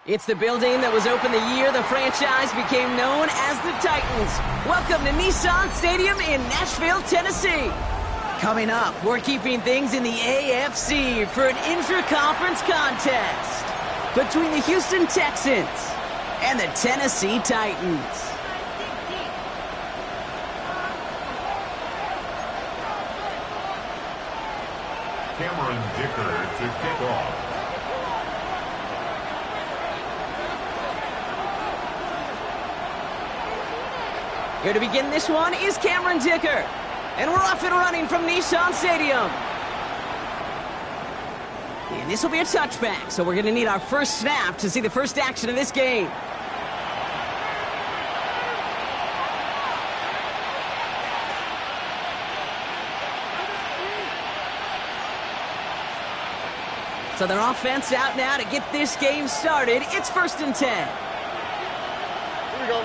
It's the building that was opened the year the franchise became known as the Titans. Welcome to Nissan Stadium in Nashville, Tennessee. Coming up, we're keeping things in the AFC for an intra-conference contest between the Houston Texans and the Tennessee Titans. Cameron Dicker to kick off. Here to begin this one is Cameron Dicker. And we're off and running from Nissan Stadium. And this will be a touchback, so we're going to need our first snap to see the first action of this game. So their offense out now to get this game started. It's 1st and 10. Here we go.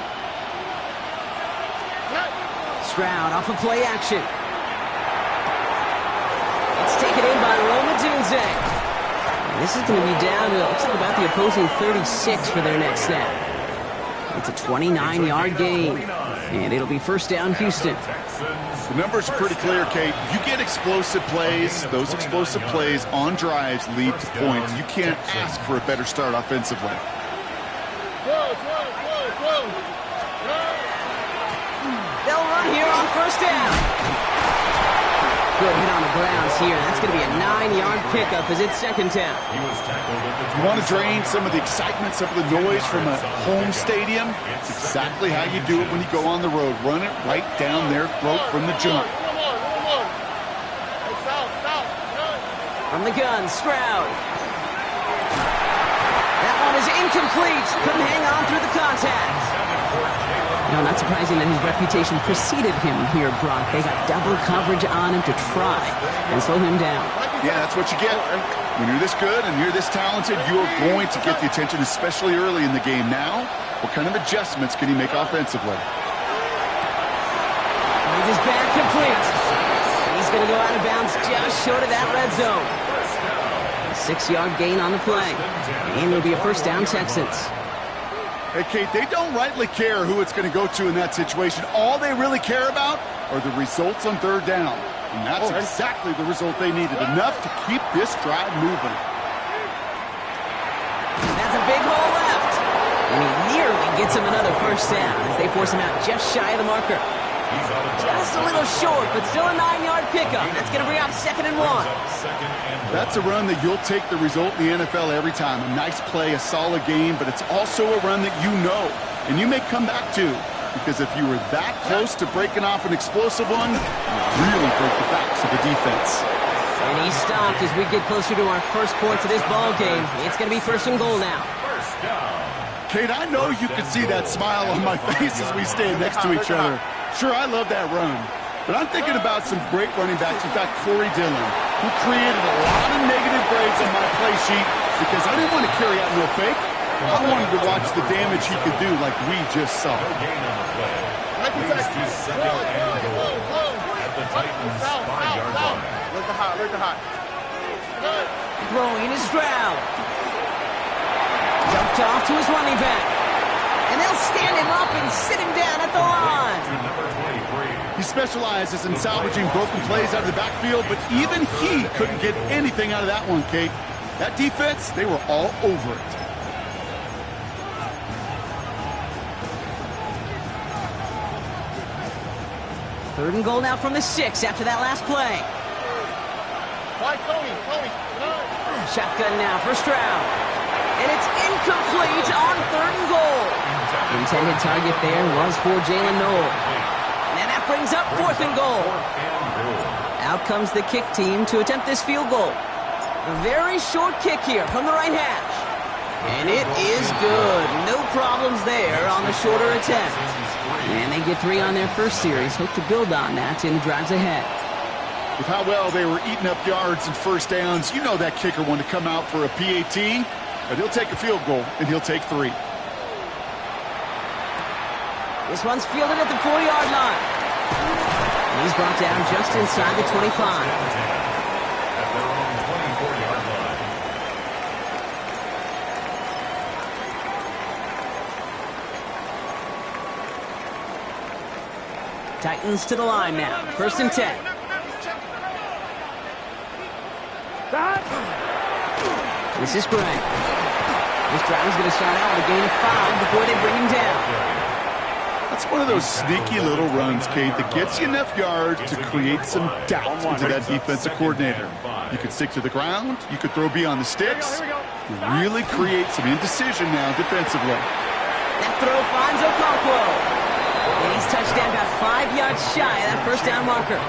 Stroud off of play action. It's taken in by Roma Dunze. And this is going to be down to, looks like about the opposing 36 for their next snap. It's a 29-yard gain. And it'll be first down, Houston. The numbers are pretty clear, Kate. You get explosive plays. Those explosive plays on drives lead to points. You can't ask for a better start offensively. They'll run here on first down. Good hit on the grounds here. That's going to be a 9-yard pickup as it's second down. You want to drain some of the excitement, some of the noise from a home stadium? It's exactly how you do it when you go on the road. Run it right down their throat from the jump. From the gun, Stroud. That one is incomplete. Couldn't hang on through the contact. No, not surprising that his reputation preceded him here, Brock. They got double coverage on him to try and slow him down. Yeah, that's what you get. When you're this good and you're this talented, you are going to get the attention, especially early in the game. Now, what kind of adjustments can he make offensively? Finds his back complete. He's going to go out of bounds just short of that red zone. A 6-yard gain on the play. And it'll be a first down, Texans. Hey, Kate, they don't rightly care who it's going to go to in that situation. All they really care about are the results on third down. And that's exactly the result they needed. Enough to keep this drive moving. That's a big hole left. And he nearly gets him another first down as they force him out just shy of the marker. Just a little short, but still a 9-yard pickup. That's going to bring up 2nd and 1. That's a run that you'll take the result in the NFL every time. A nice play, a solid game, but it's also a run that you know, and you may come back to, because if you were that close to breaking off an explosive one, you really break the backs of the defense. And he stopped as we get closer to our first points of this ball game. It's going to be 1st and goal now. Kate, I know you can see that smile on my face as we stand next to each other. Sure, I love that run. But I'm thinking about some great running backs. We've got Corey Dillon, who created a lot of negative grades on my play sheet because I didn't want to carry out no fake. I wanted to watch the damage he could do like we just saw. At the Titans' 5-yard line. Look the hot. Throwing is Stroud. Dumped off to his running back. And they'll stand him up and sit him down at the line. He specializes in salvaging broken plays out of the backfield, but even he couldn't get anything out of that one, Kate. That defense, they were all over it. Third and goal now from the 6 after that last play. Tony. Shotgun now for Stroud. And it's incomplete on 3rd and goal. The intended target there was for Jalen Noel. And that brings up 4th and goal. Out comes the kick team to attempt this field goal. A very short kick here from the right hash. And it is good. No problems there on the shorter attempt. And they get 3 on their first series. Hope to build on that in the drives ahead. With how well they were eating up yards and first downs, you know that kicker wanted to come out for a PAT, but he'll take a field goal, and he'll take 3. This one's fielded at the 40-yard line. And he's brought down just inside the 25. Titans to the line now. 1st and 10. This is Gray. This drive is going to start out with a gain of 5 before they bring him down. That's one of those sneaky little runs, Kate, that gets you enough yards to create some doubt into that defensive coordinator. You could stick to the ground. You could throw beyond the sticks. You really create some indecision now defensively. That throw finds Okonkwo. And he's touched down about 5 yards shy of that 1st down marker.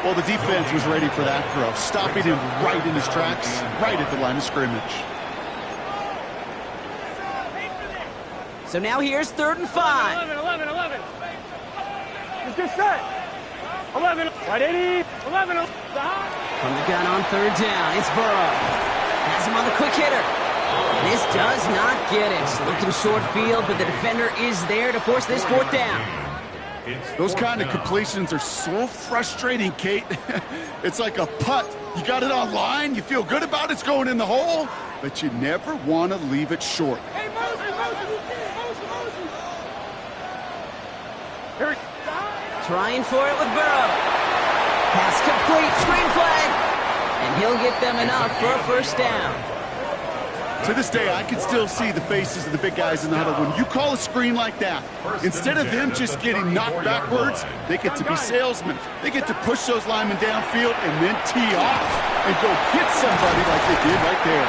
Well, the defense was ready for that throw, stopping him right in his tracks, right at the line of scrimmage. So now here's 3rd and 5. 11. Let's get set. 11. Right 80. 11. From the gun on 3rd down, it's Burrow. Has him on the quick hitter. And this does not get it. Looking short field, but the defender is there to force this 4th down. Those kind of completions are so frustrating, Kate. It's like a putt. You got it on line, you feel good about it's going in the hole, but you never want to leave it short. Hey, Moses. Trying for it with Burrow. Pass complete, screen play. And he'll get them enough for a 1st down. To this day, I can still see the faces of the big guys in the huddle. When you call a screen like that, instead of them just getting knocked backwards, they get to be salesmen. They get to push those linemen downfield and then tee off and go hit somebody like they did right there.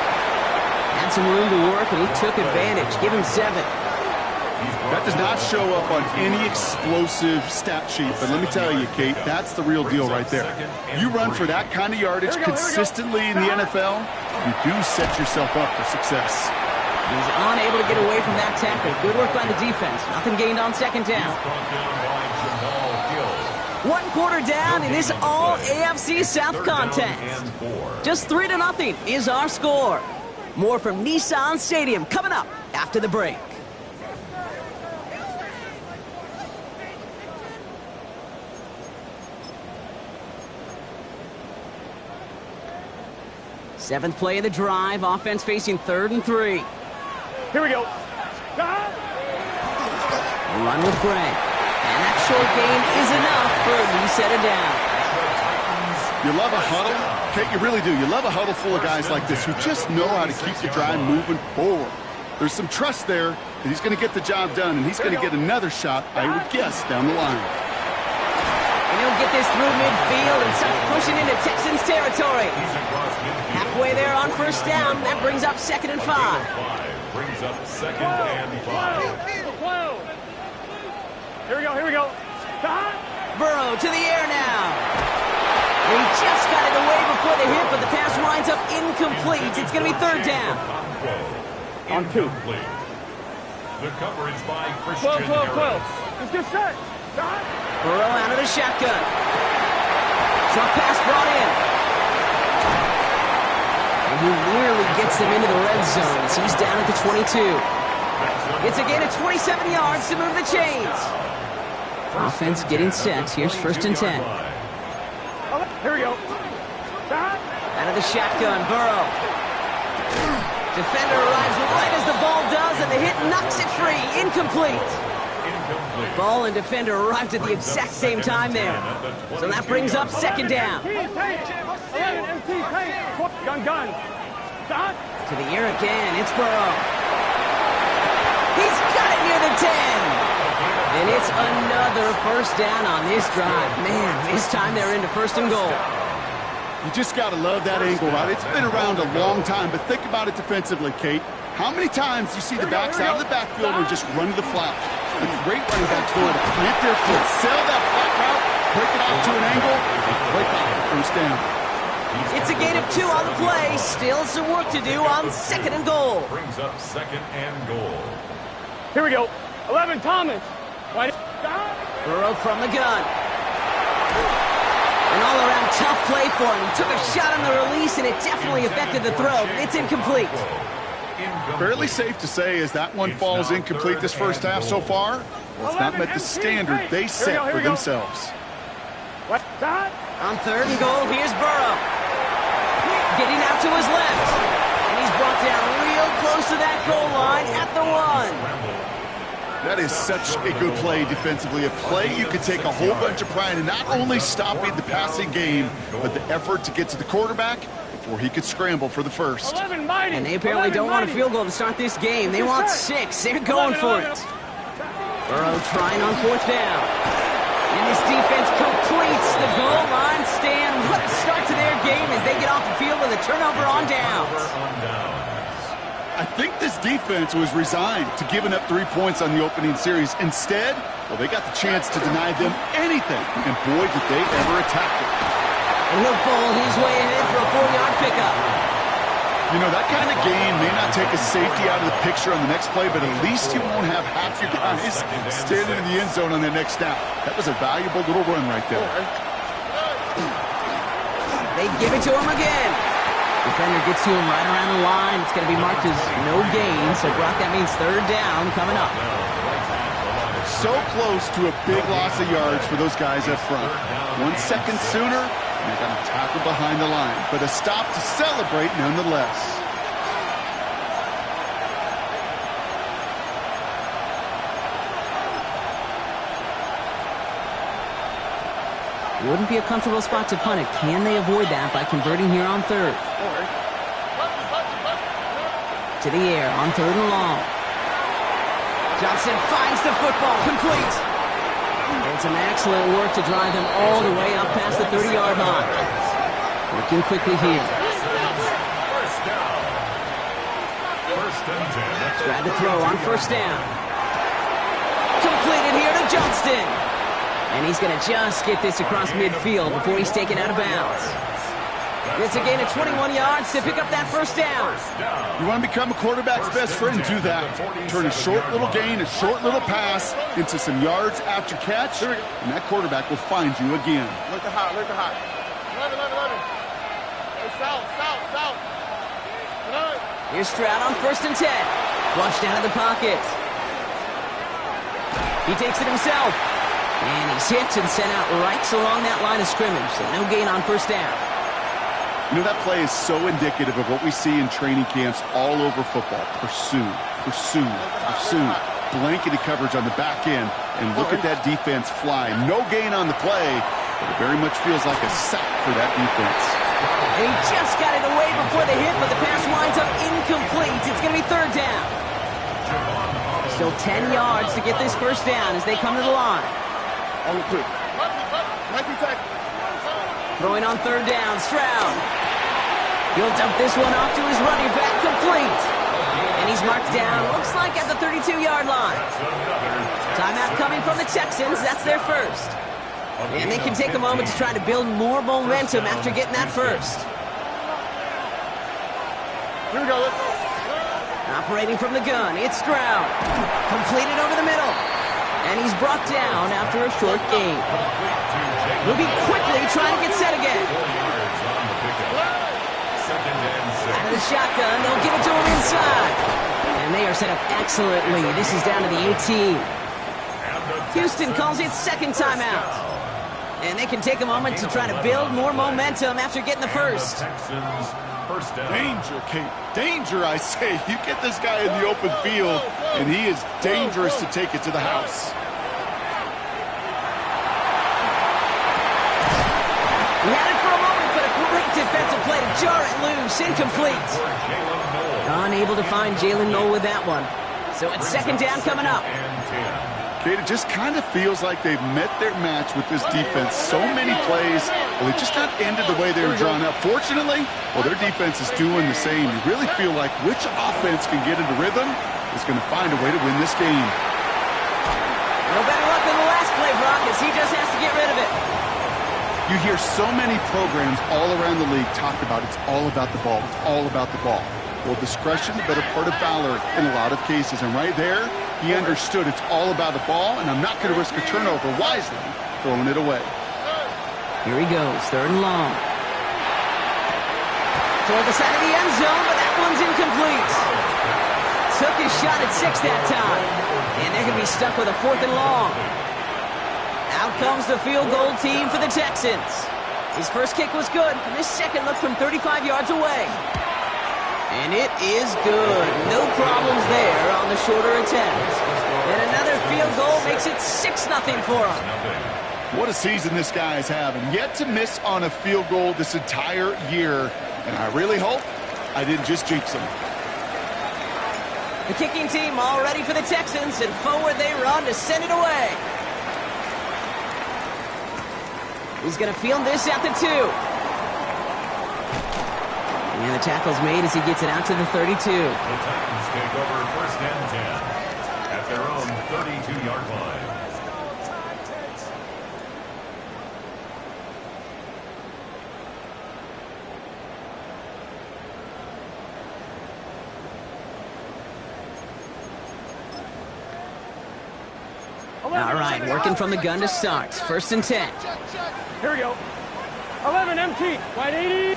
Had some room to work, and he took advantage. Give him 7. That does not show up on any explosive stat sheet, but let me tell you, Kate, that's the real deal right there. You run for that kind of yardage consistently in the NFL, you do set yourself up for success. He's unable to get away from that tackle. Good work by the defense. Nothing gained on 2nd down. 1 quarter down in this all-AFC South contest. Just 3-0 is our score. More from Nissan Stadium coming up after the break. Seventh play of the drive. Offense facing 3rd and 3. Here we go. Run with Gray. And that short gain is enough for a new set of downs. You love a huddle? Kate, you really do. You love a huddle full of guys like this who just know how to keep the drive moving forward. There's some trust there that he's going to get the job done, and he's going to get another shot, I would guess, down the line. And he'll get this through midfield and start pushing into Texans territory. Halfway there on 1st down. That brings up 2nd and 5. Brings up 2nd and 5. Here we go. Burrow to the air now. He just got it away before the hit, but the pass winds up incomplete. It's going to be 3rd down. On 2. The coverage by Christian 12. Let's get set. Burrow out of the shotgun. Short pass brought in. And he nearly gets them into the red zone as he's down at the 22. It's a gain of 27 yards to move the chains. Offense getting set. Here's 1st and 10. Here we go. Out of the shotgun, Burrow. Defender arrives right as the ball does, and the hit knocks it free. Incomplete. Ball and defender arrived at the exact same time there. So that brings up 2nd down. Gun. To the air again, it's Burrow. He's got it near the 10. And it's another 1st down on this drive. Man, this time they're into 1st and goal. You just got to love that angle, right? It's been around a long time, but think about it defensively, Kate. How many times do you see the backs out of the backfield and just run to the flat? A great running backs know how to plant their foot, sail that flat route, break it off to an angle, and break off the 1st down. It's a gain of 2 on the play. Still some work to do on 2nd and goal. Brings up 2nd and goal. Here we go. 11, Thomas. Burrow from the gun. An all-around tough play for him. He took a shot on the release, and it definitely affected the throw. It's incomplete. Fairly safe to say as that one falls incomplete this 1st half so far, it's not met the standard they set for themselves. On 3rd and goal, here's Burrow. Getting out to his left. And he's brought down real close to that goal line at the 1. That is such a good play defensively. A play you could take a whole bunch of pride in, not only stopping the passing game, but the effort to get to the quarterback before he could scramble for the first. And they apparently don't want a field goal to start this game. They want 6. They're going for it. Burrow trying on 4th down. And this defense completes the goal line stand. What a start to their game as they get off the field with a turnover on downs. I think this defense was resigned to giving up 3 points on the opening series. Instead, well, they got the chance to deny them anything. And boy, did they ever attack it. And he'll bowl his way ahead for a 4-yard pickup. You know, that kind of game may not take a safety out of the picture on the next play, but at least you won't have half your guys standing in the end zone on that next snap. That was a valuable little run right there. They give it to him again. Defender gets to him right around the line. It's going to be marked as no gain. So, Brock, that means 3rd down coming up. So close to a big loss of yards for those guys up front. 1 second sooner, and they're going to tackle behind the line. But a stop to celebrate nonetheless. Wouldn't be a comfortable spot to punt it. Can they avoid that by converting here on 3rd? To the air on 3rd and long. Johnson finds the football, complete. And some excellent work to drive them all the way up past the 30-yard line. Working quickly here. Tried to throw on 1st down. Completed here to Johnston. And he's going to just get this across midfield before he's taken out of bounds. It's a gain of 21 yards to pick up that 1st down. You want to become a quarterback's best friend? Do that. Turn a short little gain, a short little pass into some yards after catch, and that quarterback will find you again. Look at hot, look at hot. 11. Hey, south. Here's Stroud on 1st and 10. Flushed out of the pocket. He takes it himself. And he's hit and sent out right along that line of scrimmage. So no gain on 1st down. You know, that play is so indicative of what we see in training camps all over football. Pursue. Blanketed coverage on the back end. And look at that defense fly. No gain on the play, but it very much feels like a sack for that defense. And he just got it away before the hit, but the pass winds up incomplete. It's going to be 3rd down. Still 10 yards to get this 1st down as they come to the line. Throwing on 3rd down, Stroud. He'll dump this one off to his running back, complete. And he's marked down, looks like at the 32-yard line. Timeout coming from the Texans. That's their 1st. And they can take a moment to try to build more momentum after getting that 1st. Here we go. Operating from the gun, it's Stroud. Completed over the middle. And he's brought down after a short gain. Moving quickly, trying to get set again. Out of the shotgun, they'll give it to him inside. And they are set up excellently. This is down to the 18. Houston calls it 2nd timeout. And they can take a moment to try to build more momentum after getting the 1st. Danger, Kate. Danger, I say. You get this guy in the open field, and he is dangerous to take it to the house. He had it for a moment, but a great defensive play to jar it loose. Incomplete. Unable to find Jalen Noel with that one. So it's 2nd down coming up. Kate, it just kind of feels like they've met their match with this defense. So many plays, well, they just not ended the way they were drawn up. Fortunately, well, their defense is doing the same. You really feel like which offense can get into rhythm is going to find a way to win this game. No better luck than the last play, Brock, as he just has to get rid of it. You hear so many programs all around the league talk about it's all about the ball. It's all about the ball. Well, discretion, the better part of valor in a lot of cases. And right there, he understood it's all about the ball, and I'm not going to risk a turnover wisely, throwing it away. Here he goes, 3rd and long. Toward the side of the end zone, but that one's incomplete. Took his shot at 6 that time. And they're going to be stuck with a 4th and long. Out comes the field goal team for the Texans. His 1st kick was good, and his 2nd looked from 35 yards away. And it is good. No problems there on the shorter attempt. And another field goal makes it 6-0 for them. What a season this guy is having. Yet to miss on a field goal this entire year. And I really hope I didn't just jinx him. The kicking team all ready for the Texans, and forward they run to send it away. He's going to field this at the 2. And the tackle's made as he gets it out to the 32. The Titans take over 1st and 10 at their own 32-yard line. All right, working from the gun to start. 1st and 10. Here we go. 11 empty. Wide 80.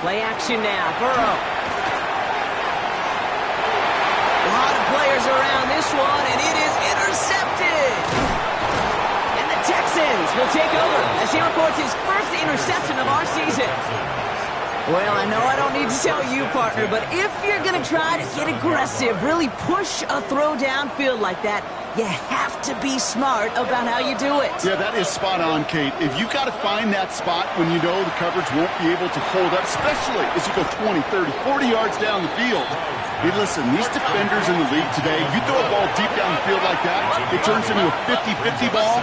Play action now. Burrow. A lot of players around this one, and it is intercepted. And the Texans will take over as he records his first interception of our season. Well, I know I don't need to tell you, partner, but if you're going to try to get aggressive, really push a throw downfield like that, you have to be smart about how you do it. Yeah, that is spot on, Kate. If you've got to find that spot when you know the coverage won't be able to hold up, especially as you go 20, 30, 40 yards down the field. Hey, listen, these defenders in the league today, you throw a ball deep down the field like that, it turns into a 50-50 ball.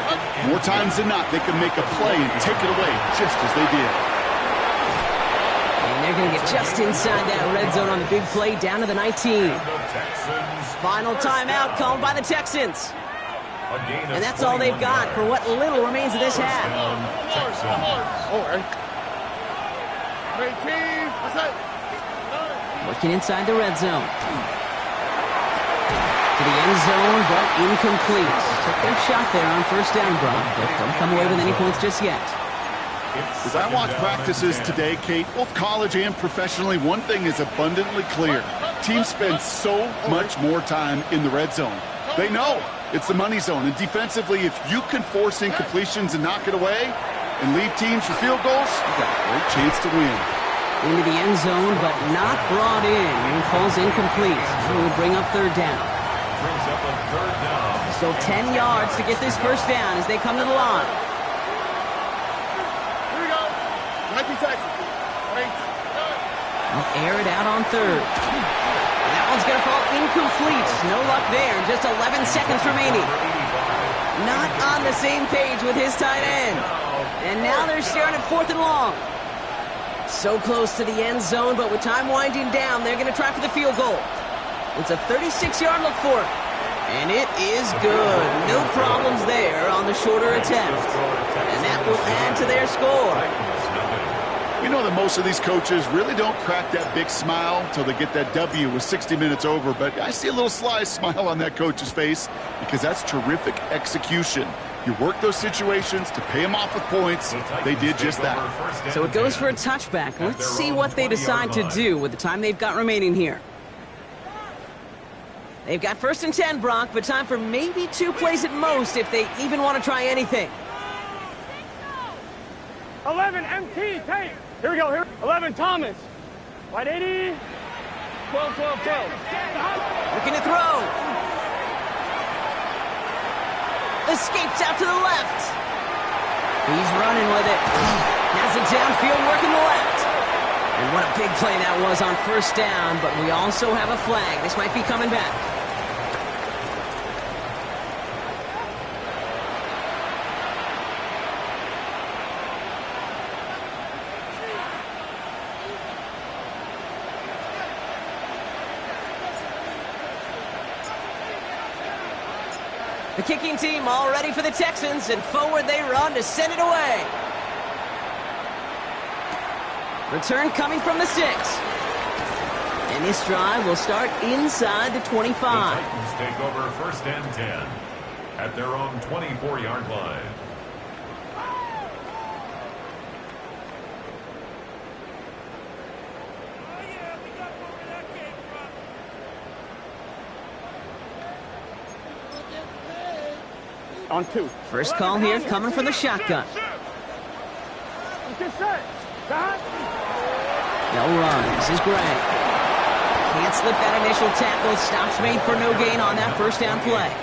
More times than not, they can make a play and take it away just as they did. They're going to get just inside that red zone on the big play down to the 19. Final timeout called by the Texans. And that's all they've got for what little remains of this half. Working inside the red zone. To the end zone, but incomplete. Took their shot there on 1st down, Brock, but don't come away with any points just yet. As I watch practices today, Kate, both college and professionally, one thing is abundantly clear. Teams spend so much more time in the red zone. They know it's the money zone. And defensively, if you can force incompletions and knock it away and leave teams for field goals, you've got a great chance to win. Into the end zone, but not brought in. And falls incomplete. It will bring up 3rd down. So 10 yards to get this 1st down as they come to the line. I'll air it out on 3rd. And that one's going to fall incomplete. No luck there. Just 11 seconds remaining. Not on the same page with his tight end. And now they're staring at 4th and long. So close to the end zone, but with time winding down, they're going to try for the field goal. It's a 36-yard look for it. And it is good. No problems there on the shorter attempt. And that will add to their score. We know that most of these coaches really don't crack that big smile until they get that W with 60 minutes over, but I see a little sly smile on that coach's face because that's terrific execution. You work those situations to pay them off with points. They did just that. So it goes for a touchback. Let's see what they decide to do with the time they've got remaining here. They've got 1st and 10, Brock, but time for maybe 2 plays at most if they even want to try anything. 11 MT, take. Here we go, here. 11 Thomas. Wide 80. 12, 12, 12. Looking to throw. Escapes out to the left. He's running with it. Has it downfield, working the left. And what a big play that was on 1st down, but we also have a flag. This might be coming back. The kicking team all ready for the Texans, and forward they run to send it away. Return coming from the 6. And this drive will start inside the 25. The Titans take over 1st and 10 at their own 24-yard line. On 2. First call here coming from the shotgun. Get set. They'll run. This is Gray. Can't slip that initial tackle. Stops made for no gain on that 1st down play.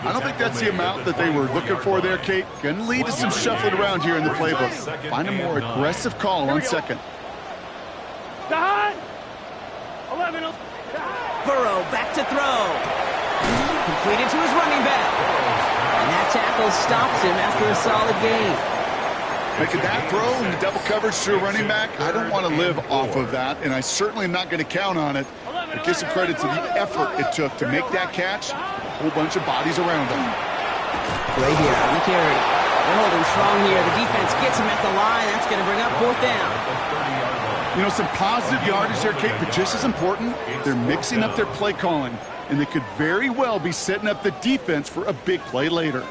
I don't think that's the amount that they were looking for there, Kate. Going to lead to some shuffling around here in the playbook. Find a more aggressive call on second. Dot. 11. Burrow back to throw. Completed to his running back. And that tackle stops him after a solid gain. Making that throw in the double coverage to a running back, I don't want to live off of that, and I certainly am not going to count on it. But give some credit to the effort it took to make that catch. A whole bunch of bodies around him. Right here on the carry. They're holding strong here. The defense gets him at the line. That's going to bring up 4th down. You know, some positive yardage there, Kate, but just as important, they're mixing up their play calling, and they could very well be setting up the defense for a big play later.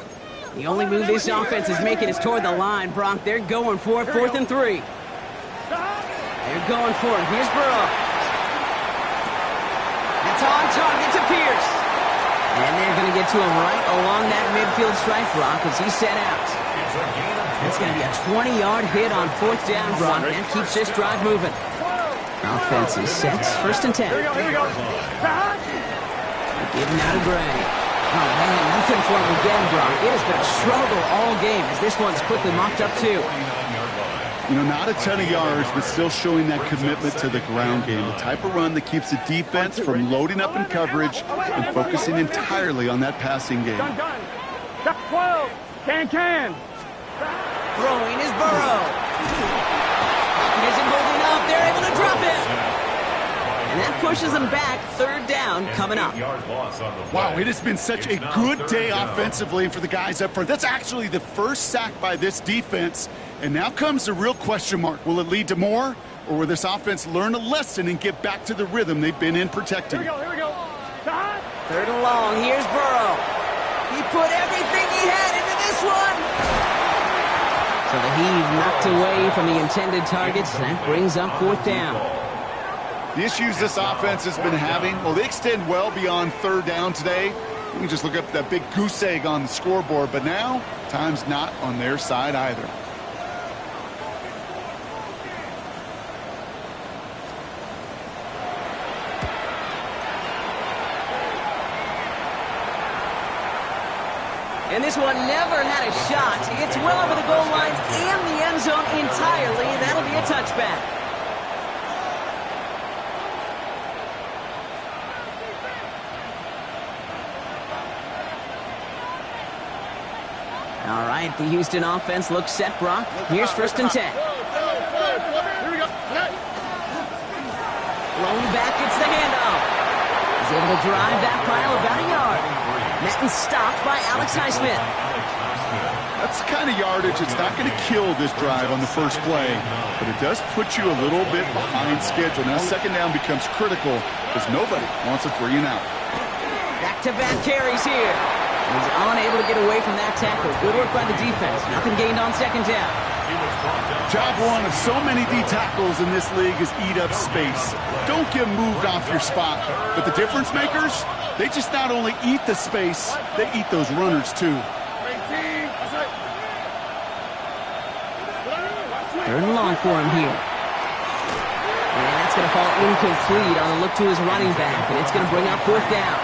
The only move this offense is making is toward the line, Brock. They're going for it, 4th and 3. They're going for it. Here's Burrow. That's on target to Pierce. And they're going to get to him right along that midfield stripe, Brock, as he's set out. That's going to be a 20-yard hit on 4th down, Brock. That keeps this drive moving. Offense is set. 1st and 10. Here we go. Giving out a Gray. Oh, man, nothing for him again, Brock. It has been a struggle all game as this one's quickly mopped up, too. You know, not a ton of yards, but still showing that commitment to the ground game. The type of run that keeps the defense from loading up in coverage and focusing entirely on that passing game. Done. 12. Can. Throwing is Burrow. He isn't holding up. They're able to drop it. And that pushes them back. 3rd down coming up. Wow, it has been such a good day offensively for the guys up front. That's actually the first sack by this defense. And now comes the real question mark. Will it lead to more? Or will this offense learn a lesson and get back to the rhythm they've been in protecting? Here we go. 3rd and long. Here's Burrow. He put everything he had into this one. So the heave knocked away from the intended targets. That brings up 4th down. The issues this offense has been having, well, they extend well beyond 3rd down today. You can just look up that big goose egg on the scoreboard, but now time's not on their side either. And this one never had a shot. It's well over the goal line and the end zone entirely. That'll be a touchback. All right, the Houston offense looks set, Brock. Here's 1st and 10. Here we go. Blown back, it's the handoff. He's able to drive that pile about a yard. Met and stopped by Alex Highsmith. That's the kind of yardage that's not going to kill this drive on the first play, but it does put you a little bit behind schedule. Now 2nd down becomes critical because nobody wants a 3 and out. Back-to-back carries here. He's unable to get away from that tackle. Good work by the defense. Nothing gained on 2nd down. Job one of so many D tackles in this league is eat up space. Don't get moved off your spot. But the difference makers, they just not only eat the space, they eat those runners too. 3rd and long for him here. And that's going to fall incomplete on the look to his running back. And it's going to bring up 4th down.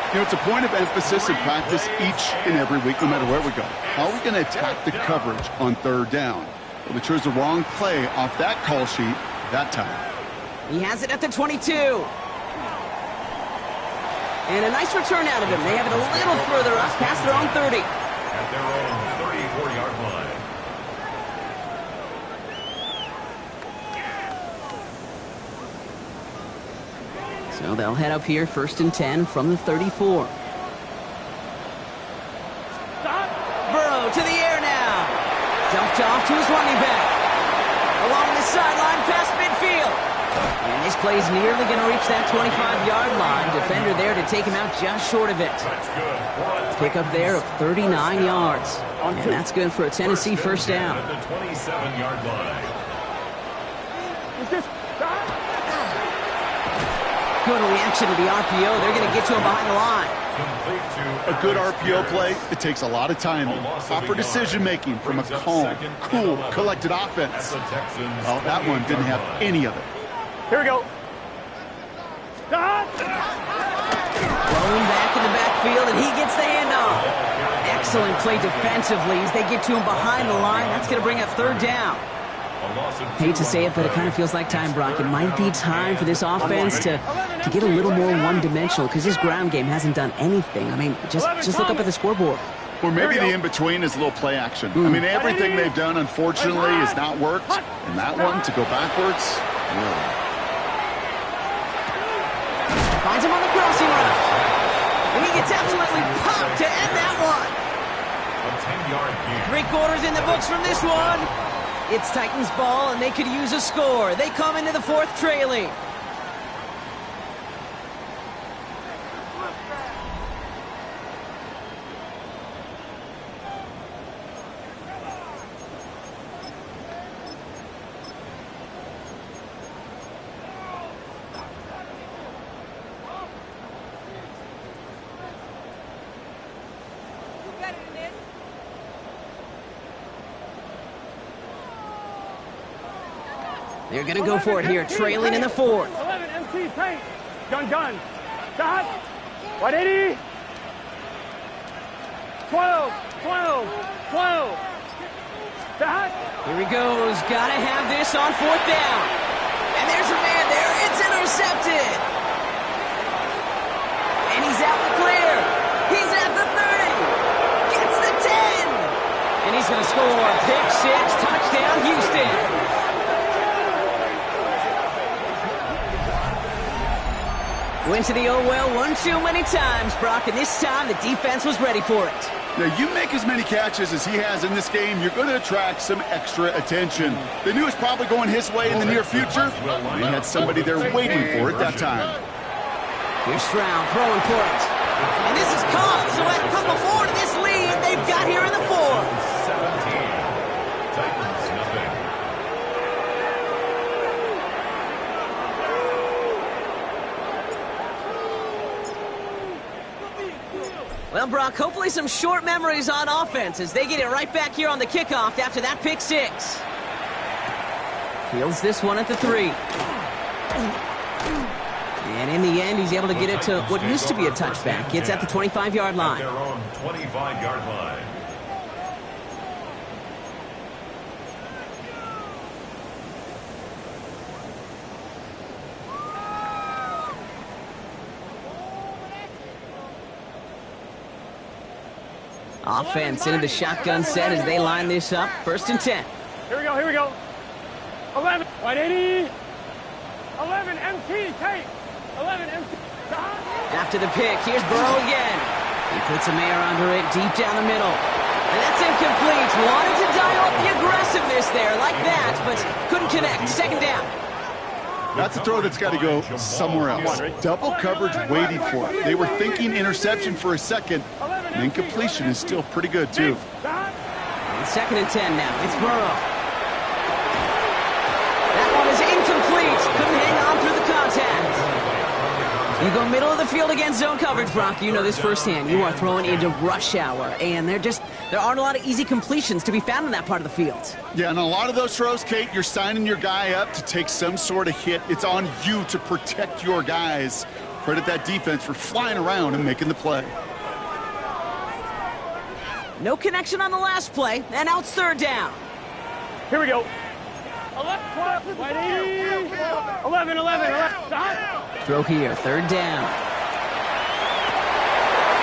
You know, it's a point of emphasis in practice each and every week, no matter where we go. How are we going to attack the coverage on 3rd down? Well, they chose the wrong play off that call sheet that time. He has it at the 22. And a nice return out of him. They have it a little further up past their own 30. At their own 34-yard line. So they'll head up here, 1st and 10 from the 34. Burrow to the air now. Dumped off to his running back. Along the sideline past midfield. And this play's nearly going to reach that 25-yard line. Defender there to take him out just short of it. Pick up there of 39 yards. And that's good for a Tennessee 1st down. At the 27-yard line. Good reaction to the RPO. They're going to get to him behind the line. A good RPO play, it takes a lot of timing. Proper decision-making from a calm, cool, collected offense. Well, that one didn't have any of it. Here we go. Rolling back in the back backfield, and he gets the handoff. Excellent play defensively as they get to him behind the line. That's going to bring up third down. Hate to say it, but it kind of feels like time, Brock. It might be time for this offense to get a little more one-dimensional because this ground game hasn't done anything. I mean, just look up at the scoreboard. Or maybe the in-between is a little play action. I mean, everything they've done, unfortunately, has not worked. And that one, to go backwards, really. Finds him on the crossing route. And he gets absolutely popped to end that one. A 10-yard gain. 3 quarters in the books from this one. It's Titans ball, and they could use a score. They come into the 4th trailing. They're going to go for it here, trailing in the 4th. 11 MT tank. Gun. Stop. 180. 12. Stop. Here he goes. Got to have this on 4th down. And there's a man there. It's intercepted. And he's out the clear. He's at the 30. Gets the 10. And he's going to score. Pick 6. Touchdown, Houston. Went to the oh well one too many times, Brock, and this time the defense was ready for it. Now, you make as many catches as he has in this game, you're going to attract some extra attention. They knew it was probably going his way in the near future. They had somebody there waiting for it that time. Here's Stroud throwing for it. And this is caught, so add a couple more to this lead they've got here in the 4th. 17. Titans nothing. Well, Brock, hopefully some short memories on offense as they get it right back here on the kickoff after that pick 6. Fields this one at the 3. And in the end, he's able to get it to what used to be a touchback. It's at the 25-yard line. At their own 25-yard line. Offense into the shotgun set as they line this up. 1st and 10. Here we go. 11. 180. 11 MT tank. 11 MT. Stop. After the pick, here's Burrow again. He puts a man under it deep down the middle. And that's incomplete. Wanted to dial up the aggressiveness there like that, but couldn't connect. 2nd down. That's a throw that's got to go somewhere else. Double coverage waiting for it. They were thinking interception for a second. And incompletion is still pretty good, too. And 2nd and 10 now. It's Burrow. That one is incomplete. Couldn't hang on through the contact. You go middle of the field against zone coverage, Brock. You know this firsthand. You are throwing into rush hour, and there aren't a lot of easy completions to be found in that part of the field. Yeah, and a lot of those throws, Kate, you're signing your guy up to take some sort of hit. It's on you to protect your guys. Credit that defense for flying around and making the play. No connection on the last play, and now it's 3rd down. Here we go. 11. Stop. Throw here, 3rd down.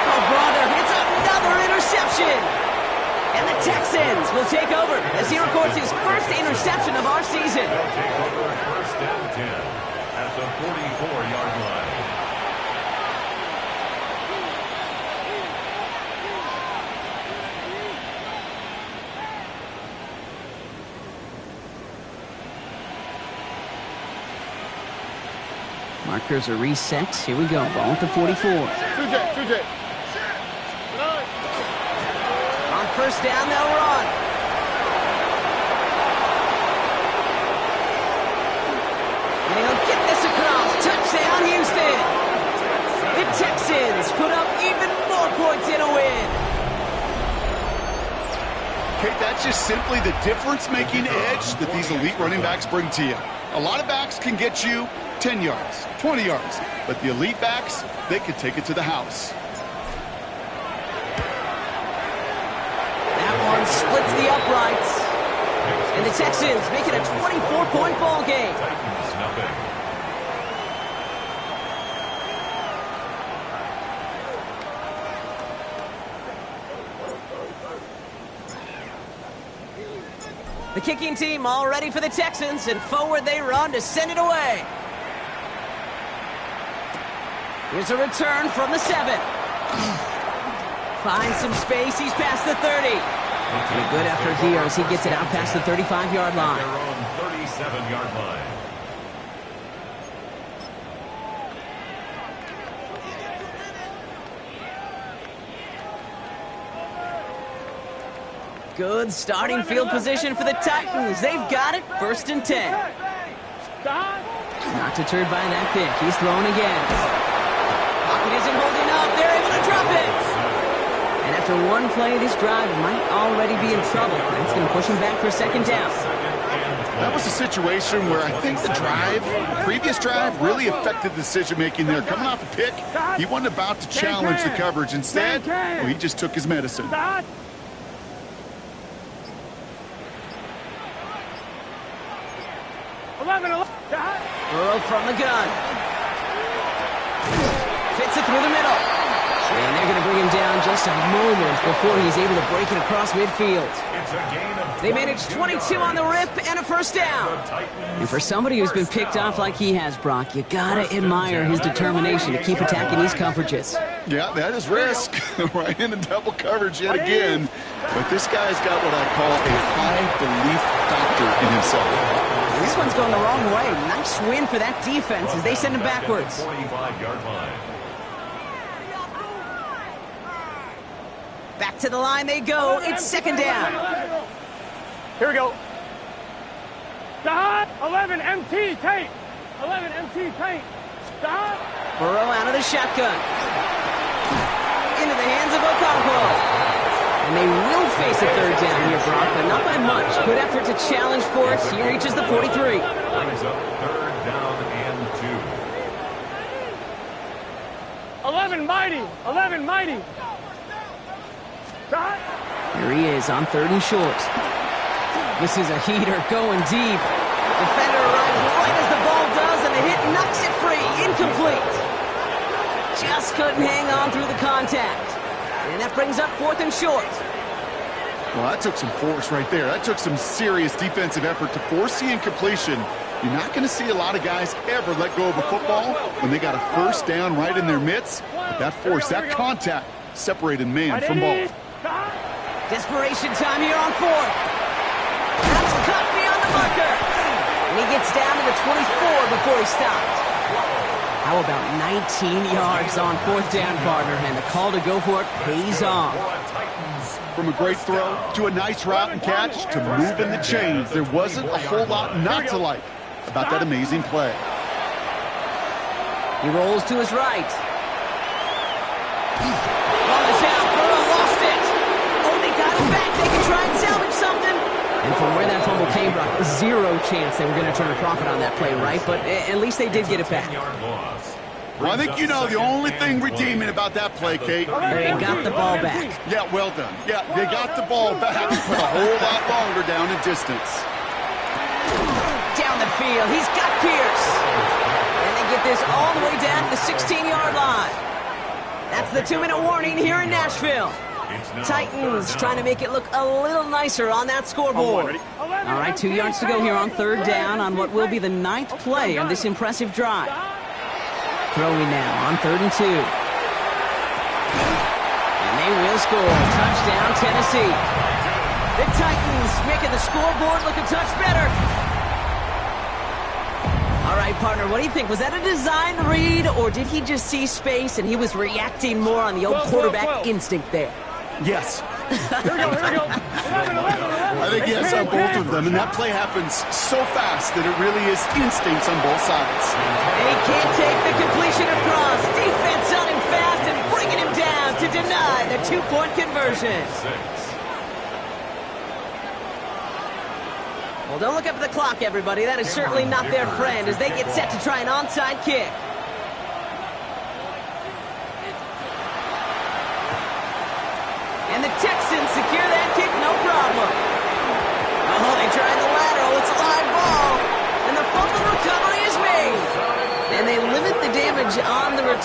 Oh, brother, it's another interception. And the Texans will take over as he records his 1st interception of our season. They'll take over 1st and 10 at the 44-yard line. Markers are reset. Here we go. Ball at the 44. 2J. On 1st down, they'll run. And he'll get this across. Touchdown, Houston. The Texans put up even more points in a win. Kate, that's just simply the difference-making edge that these elite running backs bring to you. A lot of backs can get you 10 yards, 20 yards, but the elite backs, they can take it to the house. one splits the uprights. And the Texans make it a 24-point ball game. Titans, nothing. The kicking team all ready for the Texans, and forward they run to send it away. Here's a return from the 7. Finds some space, he's past the 30. And a good effort here as he gets it out past the 35-yard line. Their own 37-yard line. Good starting field position for the Titans. They've got it, 1st and 10. Not deterred by that pick. He's throwing again. Pocket isn't holding up. They're able to drop it. And after one play, this drive might already be in trouble. That's going to push him back for 2nd down. That was a situation where I think the previous drive, really affected the decision-making there. Coming off a pick, he wasn't about to challenge the coverage. Instead, well, he just took his medicine. Burrow from the gun. Fits it through the middle. And they're going to bring him down just a moment before he's able to break it across midfield. It's a gain of They managed 22 on the rip and a 1st down. And for somebody who's been picked off like he has, Brock, you gotta admire his determination to keep attacking these coverages. Yeah, that is risk. Right into double coverage yet again. But this guy's got what I call a high belief factor in himself. This one's going the wrong way. Nice win for that defense as they send him backwards. 45-yard line. Back to the line they go. It's 2nd down. Here we go. 11 MT tape. 11 MT tape. Burrow out of the shotgun. Into the hands of Okonkwo. And they will face a 3rd down here, Brock, but not by much. Good effort to challenge for it. He reaches the 43. Brings up 3rd down and 2. 11 mighty. 11 mighty. Here he is on 3rd and short. This is a heater going deep. Defender arrives right as the ball does, and the hit knocks it free. Incomplete. Just couldn't hang on through the contact. And that brings up 4th and short. Well, that took some force right there. That took some serious defensive effort to force the incompletion. You're not going to see a lot of guys ever let go of a football when they got a 1st down right in their midst. But that force, that contact, separated man from ball. Desperation time here on 4th. That's cut beyond the marker. And he gets down to the 24 before he stopped. How about 19 yards on 4th down, partner? And the call to go for it pays off. From a great throw to a nice route and catch to moving the chains, there wasn't a whole lot not to like about that amazing play. He rolls to his right. Ball is out. Burrow lost it. Oh, they got him back. They can try and salvage something. And from where that fumble came, Brock, zero chance they were going to turn a profit on that play, right? But at least they did get it back. Well, I think you know the only thing redeeming about that play, Kate. They got the ball back. Yeah, well done. Yeah, they got the ball back, but a whole lot longer down in distance. Down the field, he's got Pierce. And they get this all the way down to the 16-yard line. That's the 2-minute warning here in Nashville. Titans trying to make it look a little nicer on that scoreboard. All right, 2 yards to go here on 3rd down on what will be the 9th play of this impressive drive. Throwing now on 3rd and 2. And they will score. Touchdown, Tennessee. The Titans making the scoreboard look a touch better. All right, partner, what do you think? Was that a design read, or did he just see space and he was reacting more on the old quarterback instinct there? Yes. Here we go. 11. I think yes on both of them, and that play happens so fast that it really is instincts on both sides. And he can't take the completion across. Defense on him fast and bringing him down to deny the 2-point conversion. Well, don't look up at the clock, everybody. That is certainly not their friend as they get set to try an onside kick. And the Texans secure that kick, no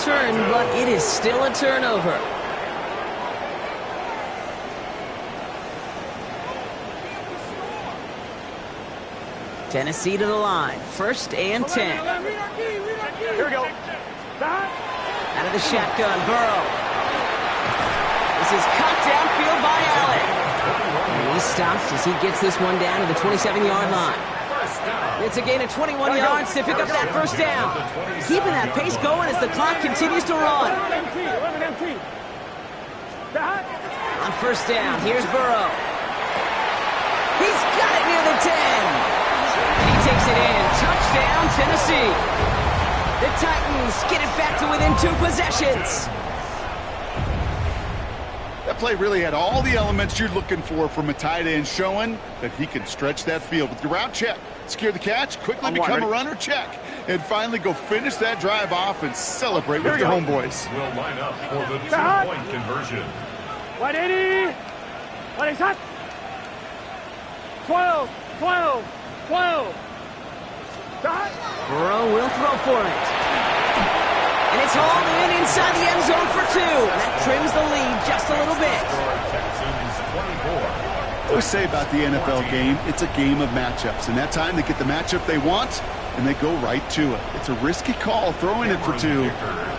return, but it is still a turnover. Tennessee to the line. 1st and 10. Here we go. Out of the shotgun, Burrow. This is cut downfield by Allen. And he's stopped as he gets this one down to the 27-yard line. It's a gain of 21 yards to pick up that 1st down. Keeping that pace going as the clock continues to run. On 1st down, here's Burrow. He's got it near the 10. He takes it in. Touchdown, Tennessee. The Titans get it back to within 2 possessions. That play really had all the elements you're looking for from a tight end, showing that he can stretch that field with your route check, secure the catch, quickly become a runner check, and finally go finish that drive off and celebrate with your homeboys. Will line up for the 2-point conversion. 180. 180 shot. 12. 12. 12. Burrow will throw for it. And it's hauled in inside the end zone for 2. That trims the lead just a little bit. I always say about the NFL game, it's a game of matchups. And that time they get the matchup they want, and they go right to it. It's a risky call throwing it for 2.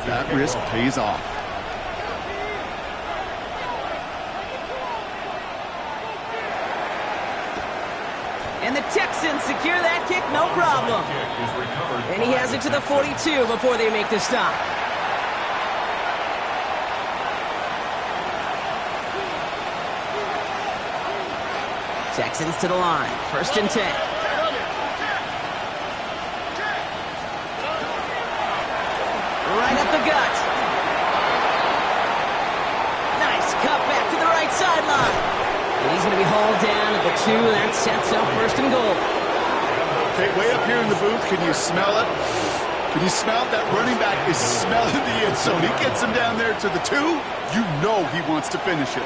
That risk pays off. And the Texans secure that kick, no problem. And he has it to the 42 before they make the stop. Texans to the line, 1st and 10. Right up the gut. Nice cut back to the right sideline. And he's going to be hauled down at the 2. That sets up 1st and goal. Okay, way up here in the booth, can you smell it? Can you smell it? That running back is smelling the end zone. He gets him down there to the 2. You know he wants to finish it.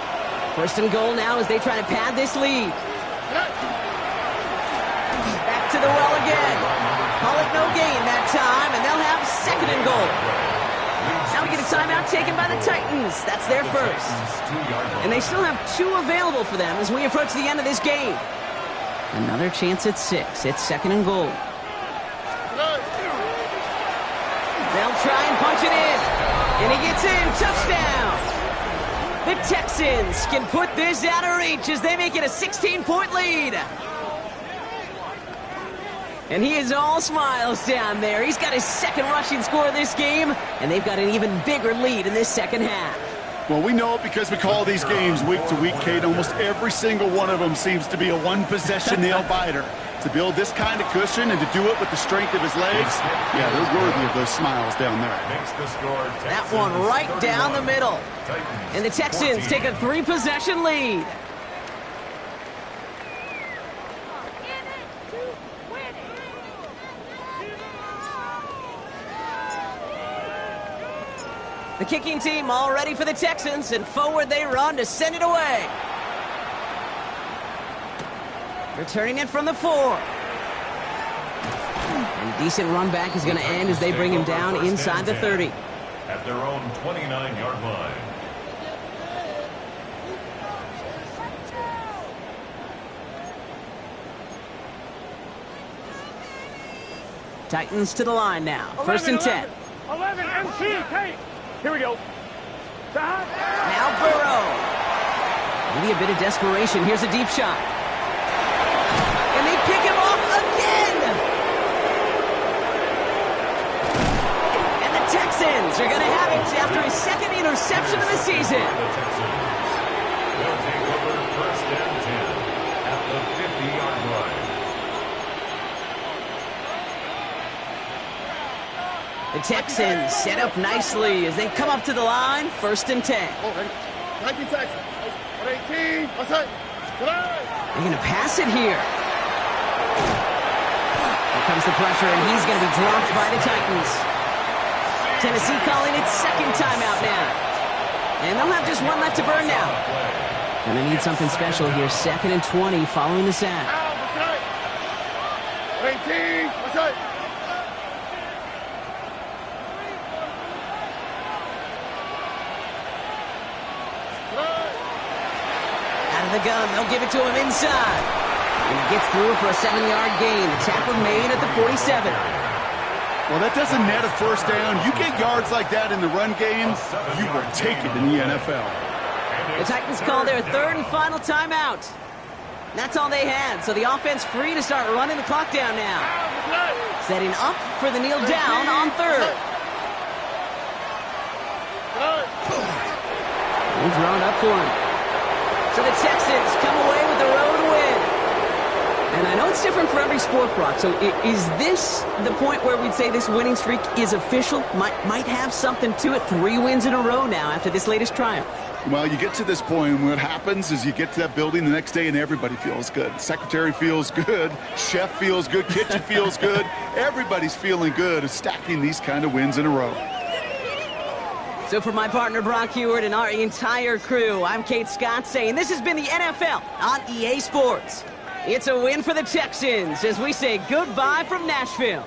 1st and goal now as they try to pad this lead. Back to the well again. Call it no gain that time, and they'll have 2nd and goal. Now we get a timeout taken by the Titans. That's their 1st. And they still have 2 available for them as we approach the end of this game. Another chance at 6. It's 2nd and goal. They'll try and punch it in. And he gets in. Touchdown. The Texans can put this out of reach as they make it a 16-point lead. And he is all smiles down there. He's got his 2nd rushing score of this game, and they've got an even bigger lead in this 2nd half. Well, we know it because we call these games week to week, Kate. Almost every single one of them seems to be a one-possession nail-biter. To build this kind of cushion and to do it with the strength of his legs, yeah, they're worthy of those smiles down there. That one right down the middle. And the Texans take a 3-possession lead. The kicking team all ready for the Texans, and forward they run to send it away. Returning it from the 4. And a decent run back is going to end as they bring him down inside the 30. At their own 29-yard line. Titans to the line now. 1st and 10. 11 MT, Kate. Here we go. Now Burrow. Maybe a bit of desperation. Here's a deep shot. And they pick him off again. And the Texans are going to have it after his 2nd interception of the season. The Texans will take over 1st and 10 at the 50-yard line. The Texans set up nicely as they come up to the line. 1st and 10. Thank you, Texans. 118. What's that? They're going to pass it here. Here comes the pressure, and he's going to be dropped by the Titans. Tennessee calling its 2nd timeout now. And they'll have just 1 left to burn now. And they need something special here. 2nd and 20 following the sack. 18. What's that? gun. They'll give it to him inside. And he gets through for a 7-yard gain. The tackle made at the 47. Well, that doesn't net a first down. You get yards like that in the run game, you will take it in the NFL. The Titans call their third and final timeout. That's all they had, so the offense free to start running the clock down now. Setting up for the kneel down on third. He's drawn up for him. So the Texans come away with the road win. And I know it's different for every sport, Brock. So is this the point where we'd say this winning streak is official? Might have something to it. 3 wins in a row now after this latest triumph. Well, you get to this point, and what happens is you get to that building the next day, and everybody feels good. Secretary feels good. Chef feels good. Kitchen feels good. Everybody's feeling good of stacking these kind of wins in a row. So for my partner, Brock Heward, and our entire crew, I'm Kate Scott saying this has been the NFL on EA Sports. It's a win for the Texans as we say goodbye from Nashville.